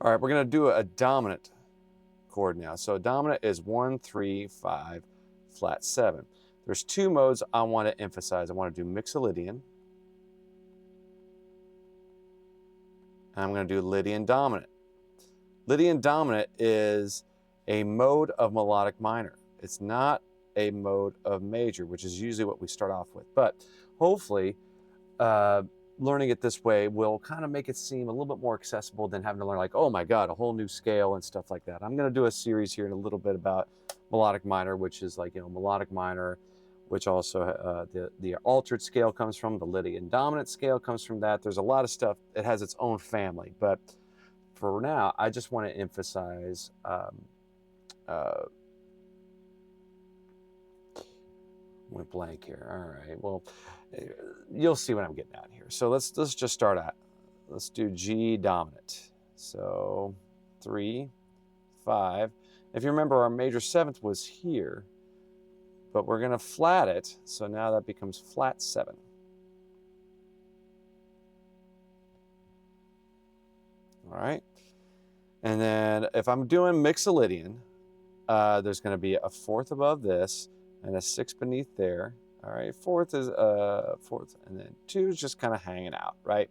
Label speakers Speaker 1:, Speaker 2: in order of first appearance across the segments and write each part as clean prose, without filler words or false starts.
Speaker 1: All right, we're going to do a dominant chord now. So dominant is 1, 3, 5, flat 7. There's two modes I want to emphasize. I want to do Mixolydian. And I'm going to do Lydian dominant. Lydian dominant is a mode of melodic minor. It's not a mode of major, which is usually what we start off with. But hopefully, learning it this way will kind of make it seem a little bit more accessible than having to learn like, oh my God, a whole new scale and stuff like that. I'm going to do a series here in a little bit about melodic minor, which is like, melodic minor, which also the altered scale comes from, the Lydian dominant scale comes from that. There's a lot of stuff. It has its own family. But for now, I just want to emphasize went blank here. All right, well, you'll see what I'm getting at here. So let's just start out. Let's do G dominant. So 3, 5. If you remember, our major seventh was here, but we're going to flat it. So now that becomes flat 7. All right. And then if I'm doing Mixolydian, there's going to be a fourth above this and a 6 beneath there. All right, fourth is fourth, and then 2 is just kind of hanging out, right?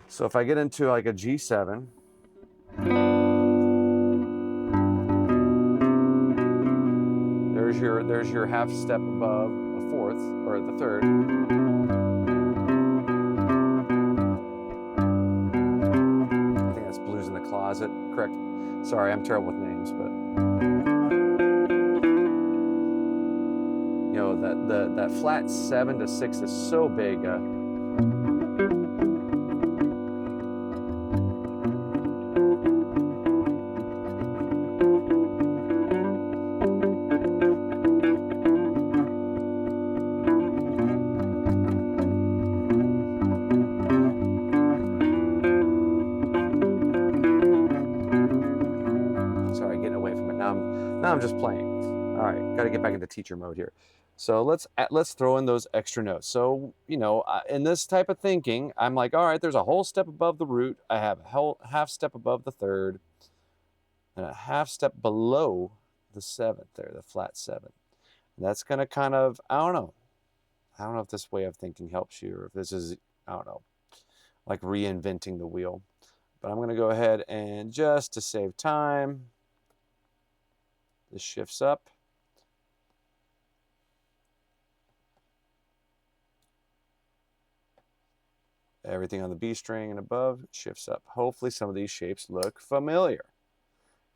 Speaker 1: So if I get into like a G7, there's your half step above a fourth or the third. I think that's Blues in the Closet, correct? Sorry, I'm terrible with names, but that flat 7 to 6 is so big. Sorry, getting away from it. Now I'm just playing. All right, got to get back into teacher mode here. So let's throw in those extra notes. So, in this type of thinking, I'm like, all right, there's a whole step above the root. I have a whole half step above the third and a half step below the 7th there, the flat 7. And that's going to kind of, I don't know if this way of thinking helps you or if this is, I don't know, like reinventing the wheel. But I'm going to go ahead and just to save time, this shifts up. Everything on the B string and above shifts up. Hopefully some of these shapes look familiar.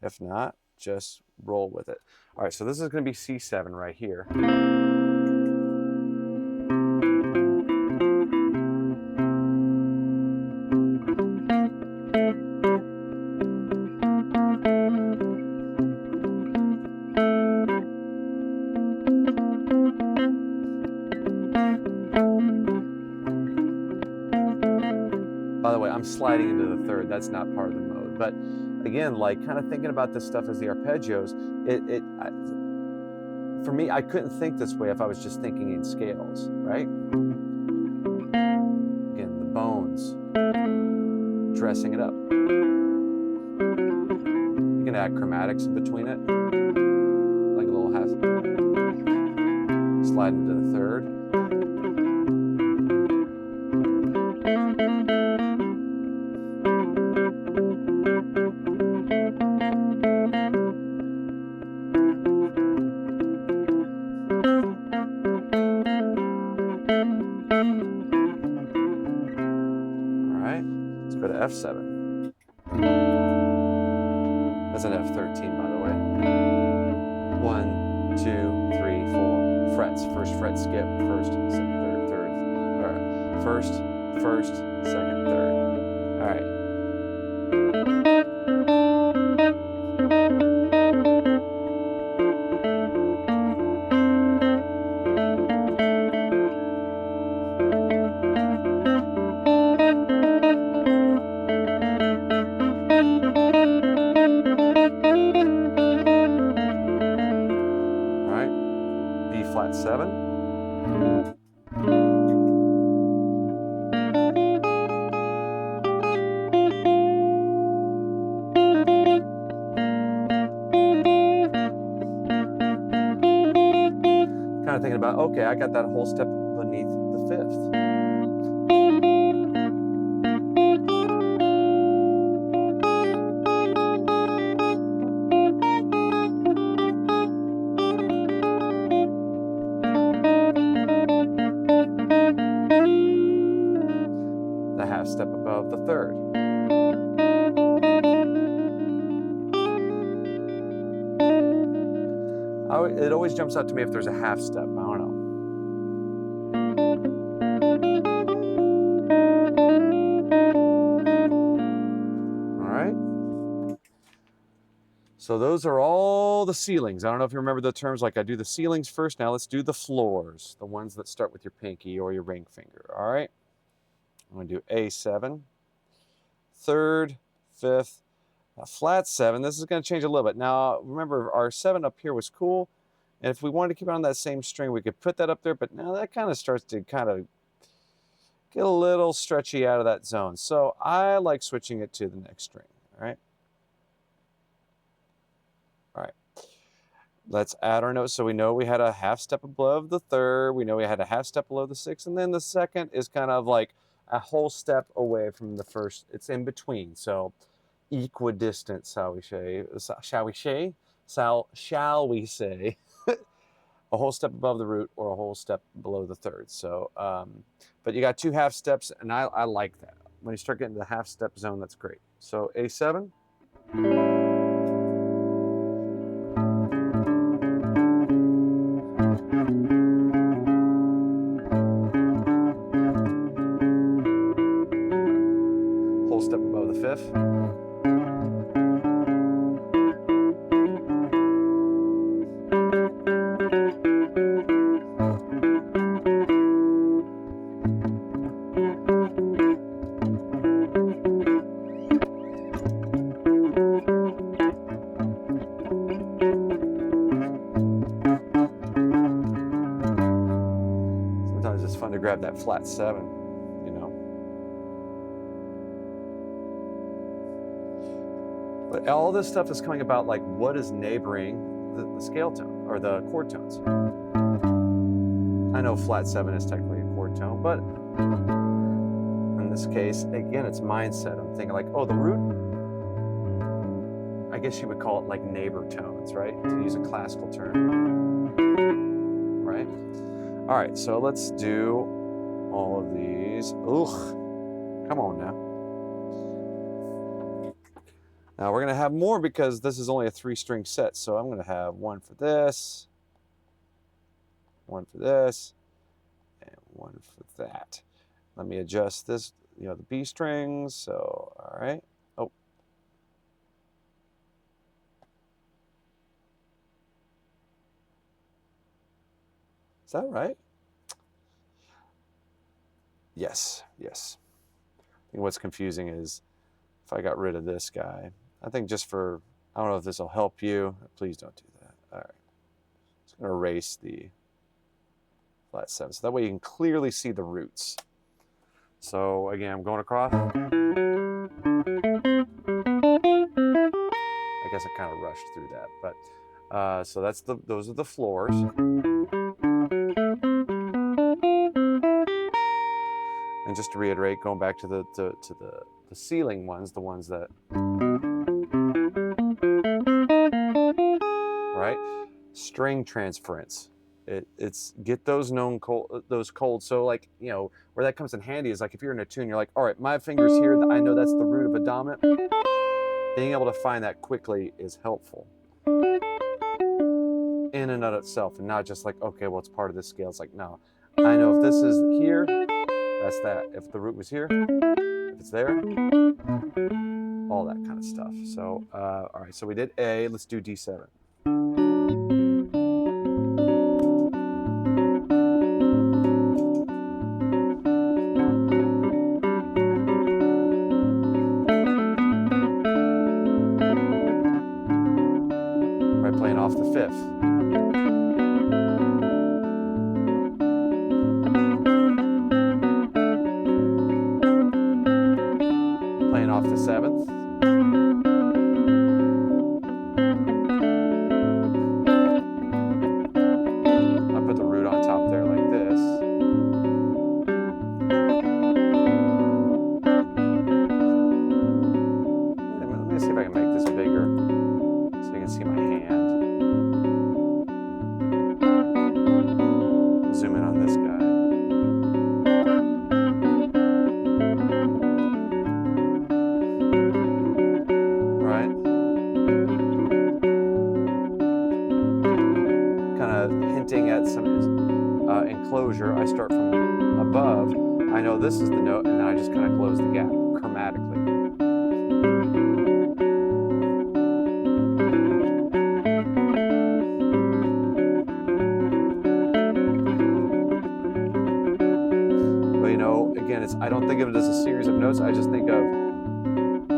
Speaker 1: If not, just roll with it. All right, so this is going to be C7 right here. By the way, I'm sliding into the third. That's not part of the mode. But again, like kind of thinking about this stuff as the arpeggios, for me, I couldn't think this way if I was just thinking in scales, right? Again, the bones, dressing it up. You can add chromatics in between it, like a little half. Slide into the third. Go to F7. That's an F13, by the way. 1, 2, 3, 4 frets. First fret skip, first, second, third, third. All right. First, second, third. All right. Flat 7. okay, I got that whole step beneath the fifth. The half step above the third. It always jumps out to me if there's a half step. I don't know. All right. So those are all the ceilings. I don't know if you remember the terms, like I do the ceilings first. Now let's do the floors, the ones that start with your pinky or your ring finger. All right. I'm going to do A7, third, fifth, a flat 7. This is going to change a little bit. Now, remember, our 7 up here was cool. And if we wanted to keep it on that same string, we could put that up there. But now that kind of starts to kind of get a little stretchy out of that zone. So I like switching it to the next string. All right. All right. Let's add our notes. So we know we had a half step above the third. We know we had a half step below the sixth. And then the second is kind of like a whole step away from the first. It's in between. So equidistant, shall we say? Shall we say? A whole step above the root or a whole step below the third. So, but you got 2 half steps, and I like that. When you start getting to the half step zone, that's great. So A7. Whole step above the fifth. Sometimes it's fun to grab that flat 7, you know. But all this stuff is coming about like what is neighboring the scale tone or the chord tones. I know flat 7 is technically a chord tone, but in this case, again, it's mindset. I'm thinking like, oh, the root, I guess you would call it like neighbor tones, right? To use a classical term, right? All right, so let's do all of these. Ugh, come on now. Now we're gonna have more because this is only a 3-string set. So I'm gonna have one for this, one for this, and one for that. Let me adjust this, you know, the B strings. So, all right. Oh. Is that right? Yes, yes. I think what's confusing is if I got rid of this guy, I think just for, I don't know if this will help you. Please don't do that. All right. Just going to erase the flat 7. So that way you can clearly see the roots. So again, I'm going across. I guess I kind of rushed through that, but so that's those are the floors. And just to reiterate, going back to the ceiling ones, the ones that, right? String transference. It's get those cold. So like, you know, where that comes in handy is like if you're in a tune, you're like, all right, my finger's here. I know that's the root of a dominant. Being able to find that quickly is helpful in and of itself, and not just like, okay, well, it's part of this scale. It's like, no, I know if this is here, that's that. If the root was here, if it's there, all that kind of stuff. So, all right, so we did A. Let's do D7. Right, playing off the fifth. Playing off the 7th. I put the root on top there. this is the note, and then I just kind of close the gap chromatically. But you know, again, I don't think of it as a series of notes. I just think of,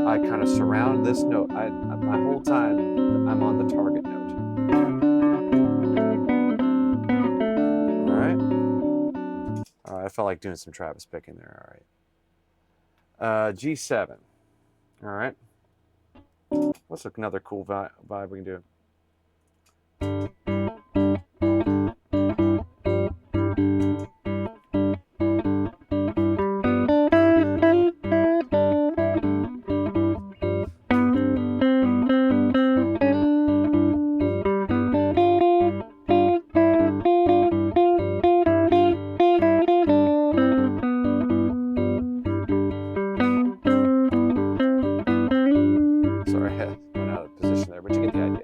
Speaker 1: I kind of surround this note. My whole time I'm on the target note. All right. All right, I felt like doing some Travis picking there. All right. G7. All right. What's another cool vibe we can do? Sorry, I went out of position there, but you get the idea.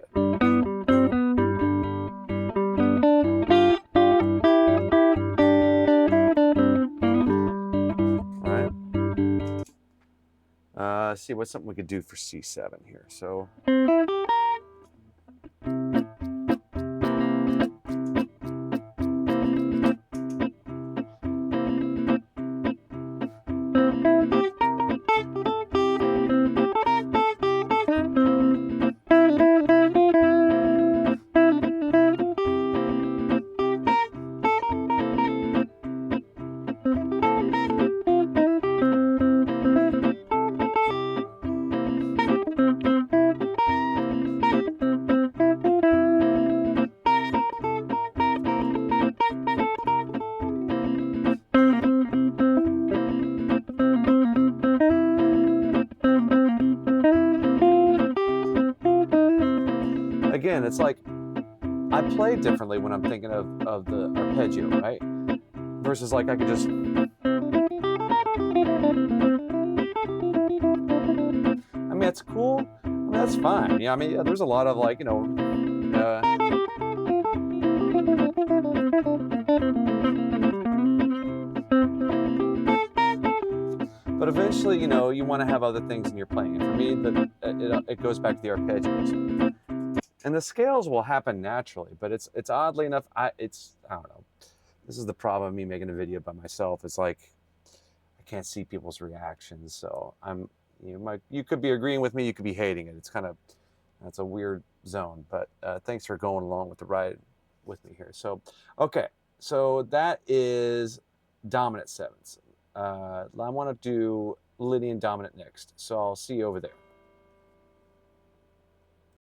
Speaker 1: Let's see, what's something we could do for C7 here. So, again, it's like I play differently when I'm thinking of the arpeggio, right? Versus like I could just, I mean, it's cool. I mean, that's fine. Yeah, I mean, there's a lot of like, you know, but eventually, you know, you want to have other things in your playing. And for me, it goes back to the arpeggios. And the scales will happen naturally, but it's oddly enough, I don't know. This is the problem of me making a video by myself. It's like I can't see people's reactions, so you could be agreeing with me, you could be hating it. It's kind of, that's a weird zone. But thanks for going along with the ride with me here. So okay, so that is dominant sevenths. I want to do Lydian dominant next, so I'll see you over there.